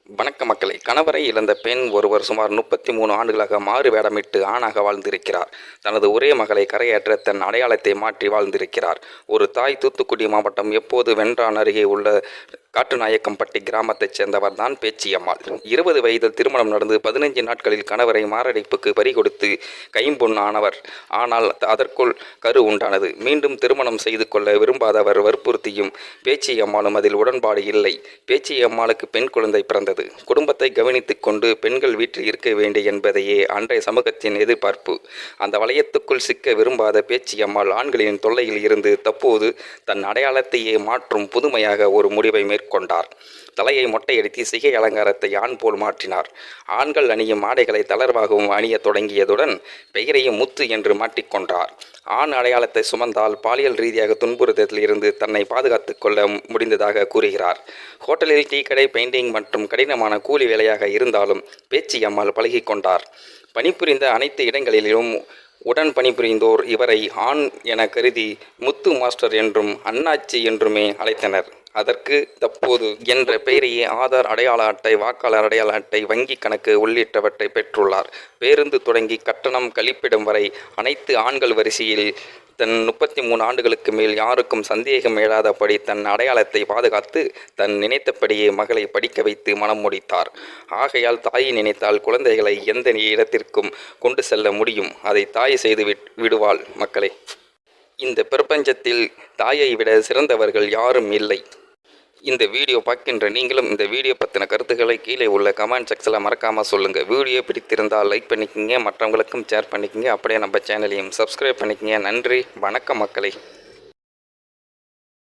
வணக்க மக்களை. கணவரை இழந்த பெண் ஒருவர் சுமார் 33 ஆண்டுகளாக மாறு வேடமிட்டு ஆணாக வாழ்ந்திருக்கிறார். தனது ஒரே மகளை கரையேற்ற தன் அடையாளத்தை மாற்றி வாழ்ந்திருக்கிறார். ஒரு தாய். தூத்துக்குடி மாவட்டம் எப்போது வென்றான் அருகே உள்ள காட்டுநாயக்கம்பட்டி கிராமத்தைச் சேர்ந்தவர் தான் பேச்சியம்மாள். 20 வயதில் திருமணம் நடந்து 15 நாட்களில் கணவரை மாரடைப்புக்கு பறிகொடுத்து கைம்பொன் ஆனவர். ஆனால் அதற்குள் கரு உண்டானது. மீண்டும் திருமணம் செய்து கொள்ள விரும்பாதவர் வற்புறுத்தியும் பேச்சியம்மாளும் அதில் உடன்பாடு இல்லை. பேச்சியம்மாளுக்கு பெண் குழந்தை பிறந்தது. குடும்பத்தை கவனித்துக் கொண்டு பெண்கள் வீட்டில் இருக்க வேண்டும் என்பதையே அன்றைய சமூகத்தின் எதிர்பார்ப்பு. அந்த வளையத்துக்குள் சிக்க விரும்பாத பேச்சியம்மாள் ஆண்களின் தொல்லையில் இருந்து தற்போது தன் அடையாளத்தையே மாற்றும் புதுமையாக ஒரு முடிவை மேற்கொண்டார். தலையை மொட்டையடித்து சிகை அலங்காரத்தை ஆண் போல் மாற்றினார். ஆண்கள் அணியும் ஆடைகளை தளர்வாகவும் அணிய தொடங்கியதுடன் பெயரையும் முத்து என்று மாற்றிக்கொண்டார். ஆண் அடையாளத்தை சுமந்தால் பாலியல் ரீதியாக துன்புறுத்தலில் இருந்து தன்னை பாதுகாத்துக் கொள்ள முடிந்ததாக கூறுகிறார். ஹோட்டலில், டீ கடை, பெயிண்டிங் மற்றும் கடினமான கூலி வேலையாக இருந்தாலும் பேச்சியம்மாள் பழகிக்கொண்டார். பணிபுரிந்த அனைத்து இடங்களிலும் உடன் பணிபுரிந்தோர் இவரை ஆண் என கருதி முத்து மாஸ்டர் என்றும் அண்ணாச்சி என்றுமே அழைத்தனர். அதற்கு தற்போது என்ற பெயரையே ஆதார் அடையாள அட்டை, வாக்காளர் அடையாள அட்டை, வங்கி கணக்கு உள்ளிட்டவற்றை பெற்றுள்ளார். பேருந்து தொடங்கி கட்டணம், கழிப்பிடம் வரை அனைத்து ஆண்கள் வரிசையில் தன் 33 ஆண்டுகளுக்கு மேல் யாருக்கும் சந்தேகம் எழாதபடி தன் அடையாளத்தை பாதுகாத்து தன் நினைத்தபடியே மகளை படிக்க வைத்து மனம் முடித்தார். ஆகையால் தாய் நினைத்தால் குழந்தைகளை எந்த இடத்திற்கும் கொண்டு செல்ல முடியும். அதை தாய் செய்து விடுவாள். மக்களே, இந்த பிரபஞ்சத்தில் தாயை விட சிறந்தவர்கள் யாரும் இல்லை. இந்த வீடியோ பார்க்கின்ற நீங்களும் இந்த வீடியோ பற்றின கருத்துக்களை கீழே உள்ள கமெண்ட் செக்ஷனில் மறக்காமல் சொல்லுங்கள். வீடியோ பிடித்திருந்தால் லைக் பண்ணிக்கோங்க, மற்றவங்களுக்கும் ஷேர் பண்ணிக்கோங்க. அப்படியே நம்ம சேனலையும் சப்ஸ்கிரைப் பண்ணிக்கோங்க. நன்றி, வணக்கம் மக்களே.